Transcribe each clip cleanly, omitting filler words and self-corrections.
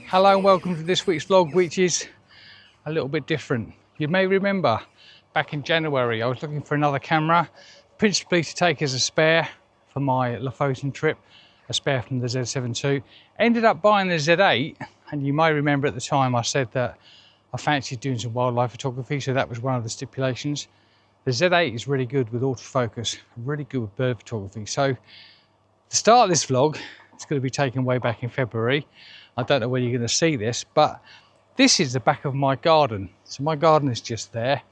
Hello and welcome to this week's vlog, which is a little bit different. You may remember back in January I was looking for another camera, principally to take as a spare for my Lofoten trip, a spare from the Z7 II. Ended up buying the Z8, and you may remember at the time I said that I fancied doing some wildlife photography, so that was one of the stipulations. The Z8 is really good with autofocus, really good with bird photography. So to start this vlog, it's going to be taken way back in February. I don't know when you're going to see this, but this is the back of my garden. So my garden is just there.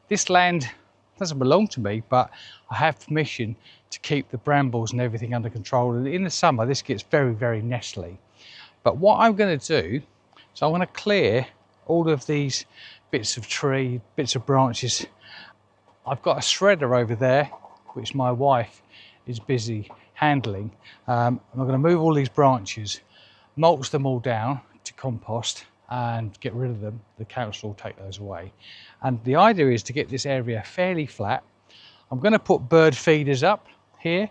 This land doesn't belong to me, but I have permission to keep the brambles and everything under control. And in the summer, this gets very, very nestly. But what I'm going to do, so I'm going to clear all of these bits of tree, bits of branches. I've got a shredder over there, which my wife is busy handling. I'm going to move all these branches, mulch them all down to compost and get rid of them. The council will take those away. And the idea is to get this area fairly flat. I'm going to put bird feeders up here,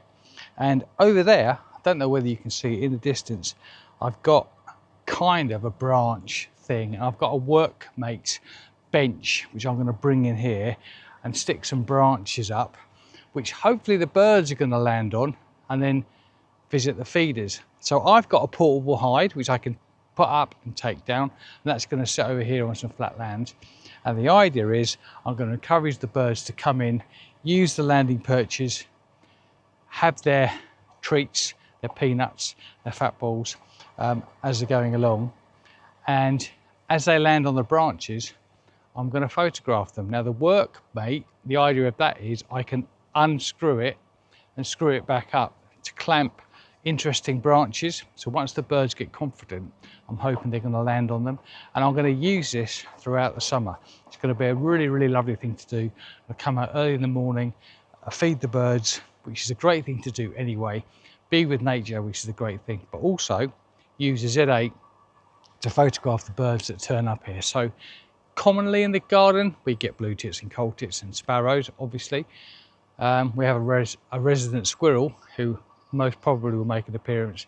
and over there, I don't know whether you can see it in the distance, I've got kind of a branch thing. I've got a workmate bench, which I'm going to bring in here and stick some branches up, which hopefully the birds are going to land on and then visit the feeders. So I've got a portable hide, which I can put up and take down, and that's going to sit over here on some flat land. And the idea is I'm going to encourage the birds to come in, use the landing perches, have their treats, their peanuts, their fat balls as they're going along. And as they land on the branches, I'm going to photograph them. Now the workmate, the idea of that is I can unscrew it and screw it back up to clamp interesting branches. So once the birds get confident, I'm hoping they're going to land on them, and I'm going to use this throughout the summer. It's going to be a really, really lovely thing to do. I'll come out early in the morning, feed the birds, which is a great thing to do anyway, be with nature, which is a great thing, but also use the Z8 to photograph the birds that turn up here. So commonly in the garden we get blue tits and coal tits and sparrows, obviously. We have a resident squirrel who most probably will make an appearance.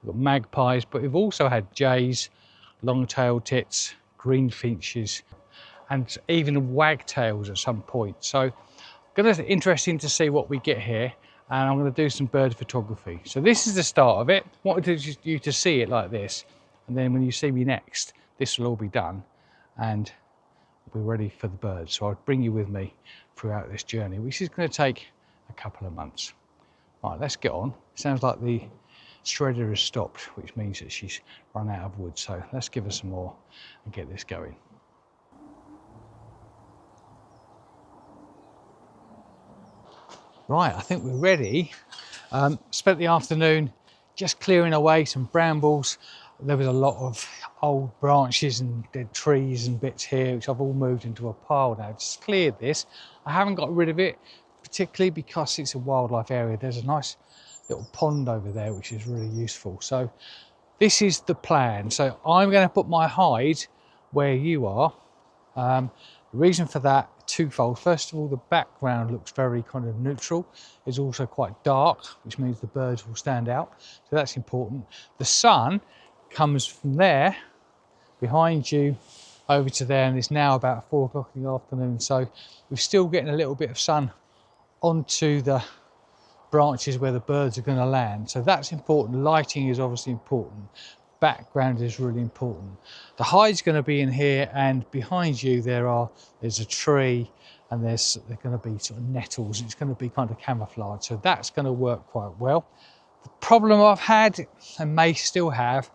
We've got magpies, but we've also had jays, long-tailed tits, greenfinches, and even wagtails at some point. So interesting to see what we get here, and I'm going to do some bird photography. So this is the start of it. I wanted you to see it like this, and then when you see me next, this will all be done and we're ready for the birds. So I'll bring you with me throughout this journey, which is going to take a couple of months. Right, let's get on. Sounds like the shredder has stopped, which means that she's run out of wood. So let's give her some more and get this going. Right, I think we're ready. Spent the afternoon just clearing away some brambles. There was a lot of old branches and dead trees and bits here, which I've all moved into a pile now. Just cleared this. I haven't got rid of it, particularly because it's a wildlife area. There's a nice little pond over there, which is really useful. So this is the plan. So I'm going to put my hide where you are. The reason for that, twofold. First of all, the background looks very kind of neutral. It's also quite dark, which means the birds will stand out. So that's important. The sun comes from there, behind you, over to there, and it's now about 4 o'clock in the afternoon. So we're still getting a little bit of sun onto the branches where the birds are going to land. So that's important. Lighting is obviously important. Background is really important. The hide's going to be in here, and behind you there's a tree, and there's going to be sort of nettles. It's going to be kind of camouflage. So that's going to work quite well. The problem I've had, and may still have,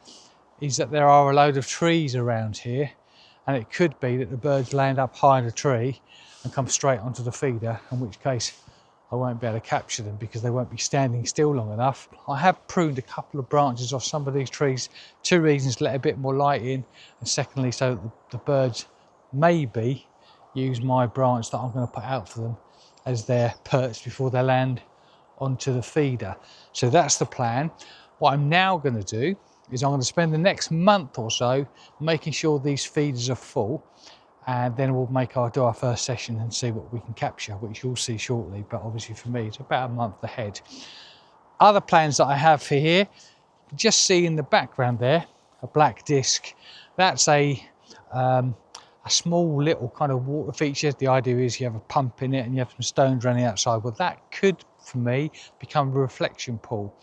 is that there are a load of trees around here, and it could be that the birds land up high in a tree and come straight onto the feeder, in which case I won't be able to capture them because they won't be standing still long enough. I have pruned a couple of branches off some of these trees. 2 reasons: let a bit more light in, and secondly, so that the birds maybe use my branch that I'm going to put out for them as their perch before they land onto the feeder. So that's the plan. What I'm now going to do is I'm going to spend the next month or so making sure these feeders are full, and then we'll do our first session and see what we can capture, which you'll see shortly. But obviously for me, it's about a month ahead. Other plans that I have for here, you can just see in the background there, a black disc. That's a small little kind of water feature. The idea is you have a pump in it and you have some stones running outside. Well, that could, for me, become a reflection pool.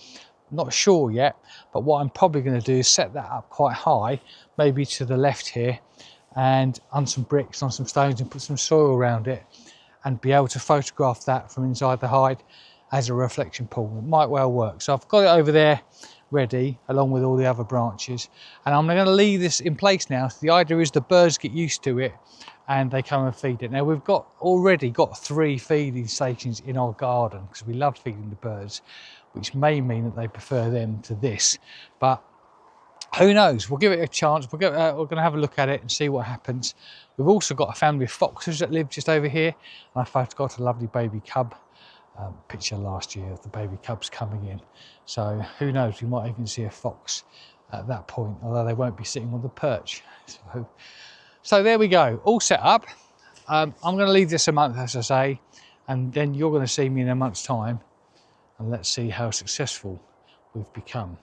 Not sure yet, but what I'm probably going to do is set that up quite high, maybe to the left here, and on some bricks, on some stones, and put some soil around it, and be able to photograph that from inside the hide as a reflection pool. It might well work. So I've got it over there ready, along with all the other branches, and I'm going to leave this in place now. So the idea is the birds get used to it and they come and feed it. Now we've already got 3 feeding stations in our garden because we love feeding the birds, which may mean that they prefer them to this, but who knows? We'll give it a chance. We're going to have a look at it and see what happens. We've also got a family of foxes that live just over here, and I photographed a lovely baby cub. Picture last year of the baby cubs coming in. So who knows? We might even see a fox at that point, although they won't be sitting on the perch. So there we go, all set up. I'm going to leave this a month, as I say, and then you're going to see me in a month's time, and let's see how successful we've become.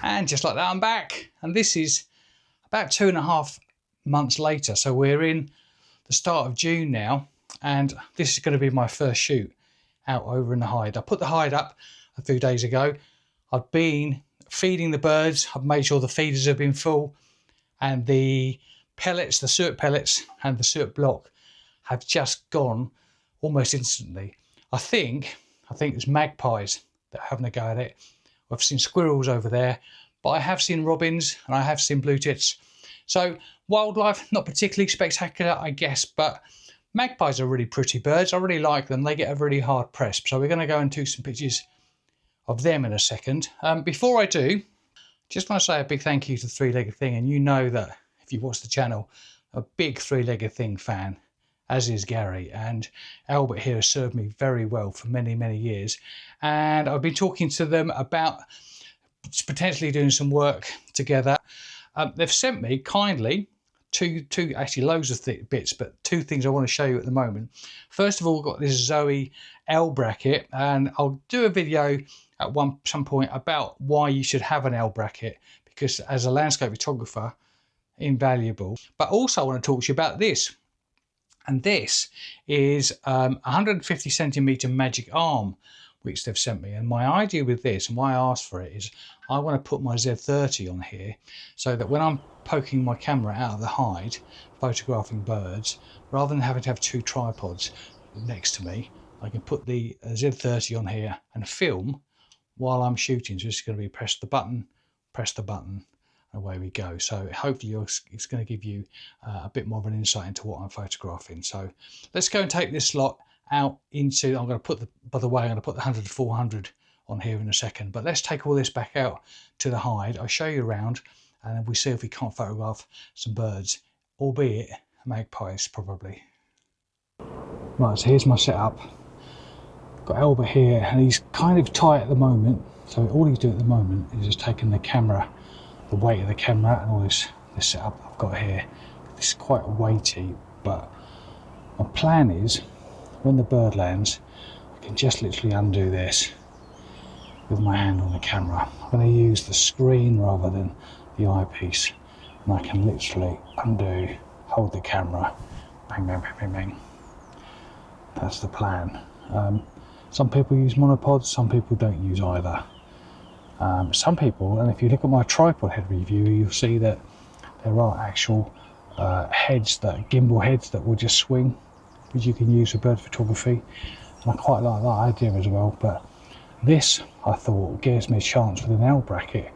And just like that, I'm back. And this is about 2.5 months later. So we're in the start of June now, and this is going to be my first shoot out over in the hide. I put the hide up a few days ago. I've been feeding the birds. I've made sure the feeders have been full, and the pellets, the suet pellets and the suet block have just gone almost instantly. I think it's magpies that are having a go at it. I've seen squirrels over there, but I have seen robins and I have seen blue tits. So wildlife, not particularly spectacular, I guess, but magpies are really pretty birds. I really like them. They get a really hard press. So we're going to go and do some pictures of them in a second. Before I do, just want to say a big thank you to Three-Legged Thing. And you know that if you watch the channel, a big Three-Legged Thing fan, as is Gary. And Albert here has served me very well for many, many years. And I've been talking to them about potentially doing some work together. They've sent me kindly two actually loads of bits, but 2 things I want to show you at the moment. First of all, we've got this Zoe L bracket, and I'll do a video at some point about why you should have an L bracket, because as a landscape photographer, invaluable. But also I want to talk to you about this. And this is 150 centimeter magic arm, which they've sent me. And my idea with this, and why I asked for it, is I want to put my Z30 on here so that when I'm poking my camera out of the hide, photographing birds, rather than having to have 2 tripods next to me, I can put the Z30 on here and film while I'm shooting. So it's going to be press the button, away we go. So hopefully it's going to give you a bit more of an insight into what I'm photographing. So let's go and take this lot out into, I'm going to put by the way, I'm going to put the 100 to 400 on here in a second, but let's take all this back out to the hide. I'll show you around, and then we see if we can't photograph some birds, albeit magpies probably. Right, so here's my setup. Got Albert here, and he's kind of tight at the moment, so all he's doing at the moment is just taking the camera, the weight of the camera, and all this setup I've got here. This is quite weighty, but my plan is when the bird lands, I can just literally undo this with my hand on the camera. I'm going to use the screen rather than the eyepiece, and I can literally undo, hold the camera, bang, bang, bang, bang, bang. That's the plan. Some people use monopods, some people don't use either. Some people, and if you look at my tripod head review, you'll see that there are actual heads, gimbal heads that will just swing, which you can use for bird photography, and I quite like that idea as well. But this, I thought, gives me a chance with an L bracket,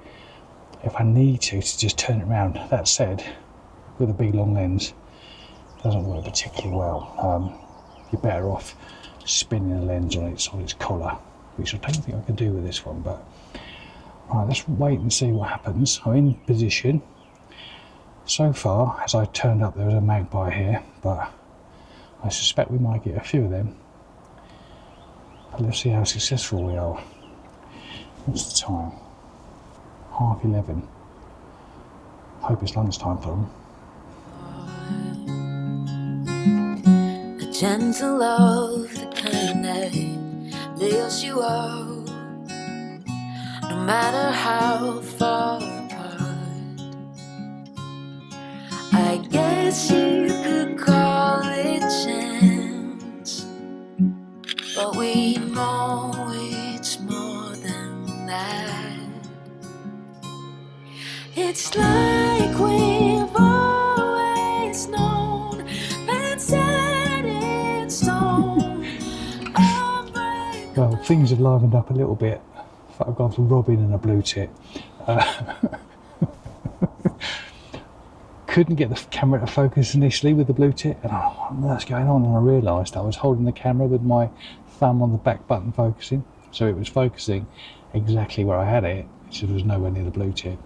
if I need to just turn it around. That said, with a big long lens, it doesn't work particularly well. You're better off spinning the lens on its collar, which I don't think I can do with this one. But right, let's wait and see what happens. I'm in position. So far, as I turned up, there was a magpie here, but I suspect we might get a few of them. But let's see how successful we are. What's the time? 11:30. Hope it's lunchtime for them. Gentle love, the kind that lifts you up, no matter how far apart. I guess you could call it chance, but we know it's more than that. It's like we've always known, been set in stone. Well, things have livened up a little bit. Photographs of Robin and a blue tit. Couldn't get the camera to focus initially with the blue tit, and what's going on? And I realised I was holding the camera with my thumb on the back button focusing, so it was focusing exactly where I had it, which was nowhere near the blue tit.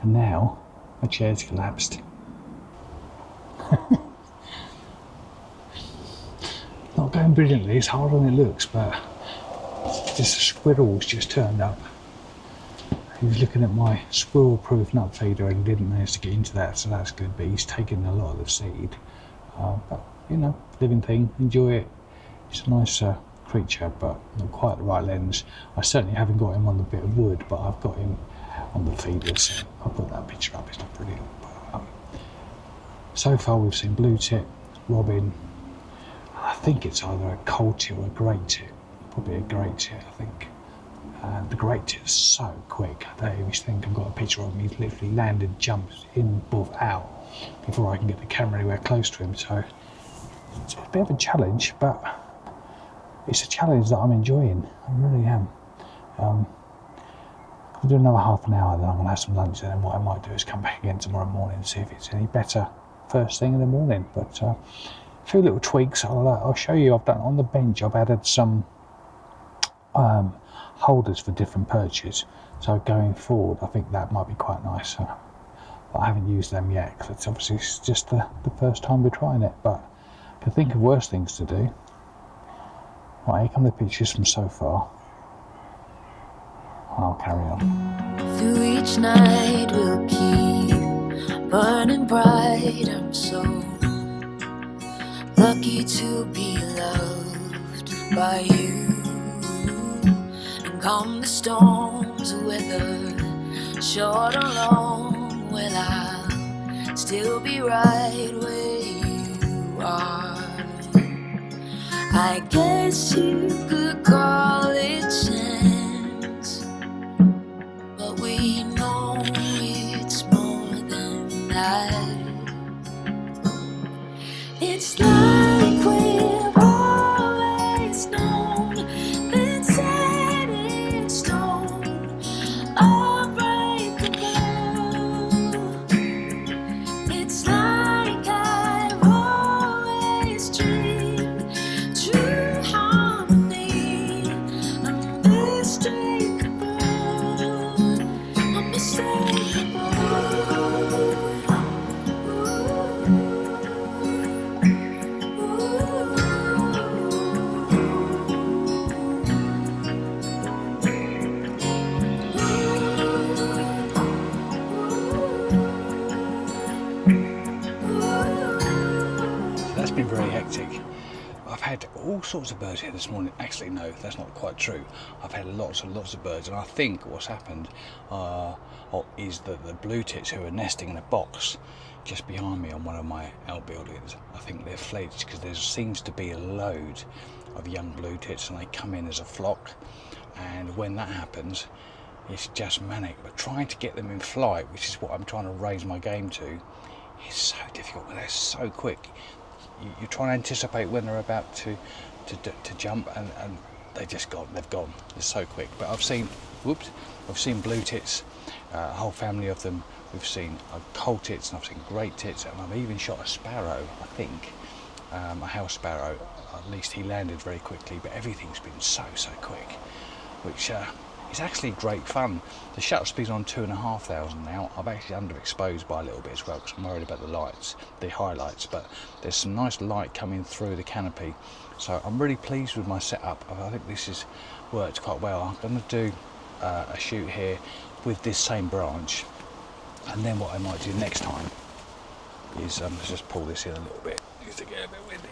And now my chair's collapsed. Not going brilliantly, it's harder than it looks, but just a squirrel's just turned up. He was looking at my squirrel-proof nut feeder and didn't manage to get into that, so that's good, but he's taken a lot of the seed. But, you know, living thing, enjoy it. It's a nice creature, but not quite the right lens. I certainly haven't got him on the bit of wood, but I've got him on the feeder, so I'll put that picture up, it's not brilliant. But, so far we've seen blue tit, robin, I think it's either a cold tit or a great tit. Probably a great tit, I think. The great tit is so quick. I don't even think I've got a picture of him. He's literally landed, jumped in, above, out before I can get the camera anywhere close to him. So it's a bit of a challenge, but it's a challenge that I'm enjoying. I really am. I'll do another half an hour, then I'm going to have some lunch, and then what I might do is come back again tomorrow morning and see if it's any better first thing in the morning. But a few little tweaks I'll show you. I've done on the bench. I've added some holders for different perches, so going forward I think that might be quite nice, but I haven't used them yet because it's obviously just the first time we're trying it, but I can think of worse things to do. Right, here come the pictures from so far. I'll carry on. Through each night we'll keep burning bright. I'm so lucky to be loved by you. And come the storms, whether short or long, well, I'll still be right where you are. I guess you could call it chance, but we know it's more than that. It's like we've always known, been set in stone, unbreakable. It's like I've always dreamed, true harmony, unmistakable, unmistakable. That's been very hectic. I've had all sorts of birds here this morning. Actually, no, that's not quite true. I've had lots and lots of birds, and I think what's happened is that the blue tits who are nesting in a box just behind me on one of my outbuildings, I think they're fledged, because there seems to be a load of young blue tits and they come in as a flock, and when that happens it's just manic. But trying to get them in flight, which is what I'm trying to raise my game to, is so difficult. They're so quick. You try and anticipate when they're about to jump, and they've gone. It's so quick. But I've seen blue tits, a whole family of them. We've seen cold tits, and I've seen great tits, and I've even shot a sparrow, I think, a house sparrow. At least he landed very quickly, but everything's been so quick, which is actually great fun. The shutter speed's on 2,500 now. I'm actually underexposed by a little bit as well, because I'm worried about the lights, the highlights, but there's some nice light coming through the canopy, so I'm really pleased with my setup. I think this has worked quite well. I'm going to do a shoot here with this same branch, and then what I might do next time is let's just pull this in a little bit, just to get a bit windy.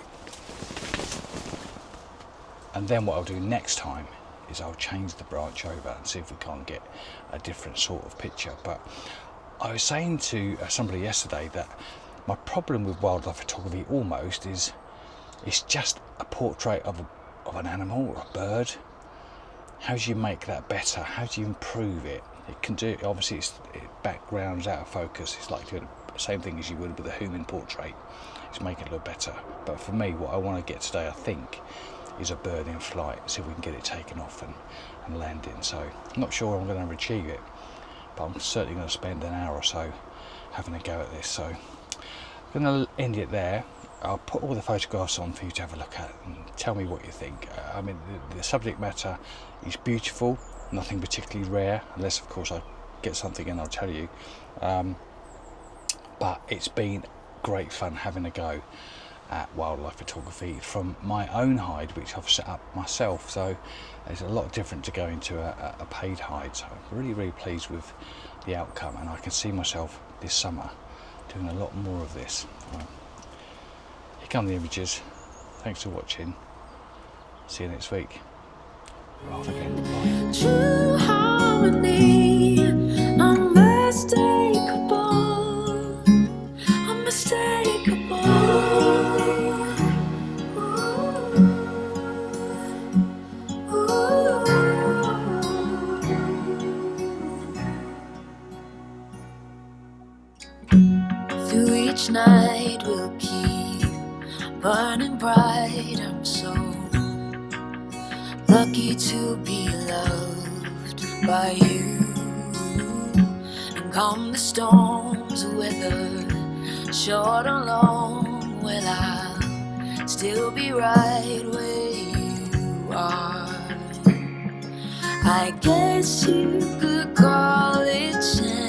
And then what I'll do next time is I'll change the branch over and see if we can't get a different sort of picture. But I was saying to somebody yesterday that my problem with wildlife photography almost is it's just a portrait of an animal or a bird. How do you make that better? How do you improve it? It can do, obviously it backgrounds out of focus. It's like doing the same thing as you would with a human portrait. It's make it look better. But for me, what I want to get today, I think, is a bird in flight. See if we can get it taken off and landing. So I'm not sure I'm going to achieve it, but I'm certainly going to spend an hour or so having a go at this. So I'm going to end it there. I'll put all the photographs on for you to have a look at and tell me what you think. I mean, the subject matter is beautiful, nothing particularly rare, unless of course I get something and I'll tell you. But it's been great fun having a go at wildlife photography from my own hide, which I've set up myself. So it's a lot different to going to a paid hide. So I'm really, really pleased with the outcome, and I can see myself this summer doing a lot more of this. Here come the images. Thanks for watching. See you next week. Off again. Bye. True harmony, unmistakable, unmistakable. Through each night we'll keep burning bright. I'm so lucky to be loved by you. And come the storms of weather, short or long, well, I'll still be right where you are. I guess you could call it chance.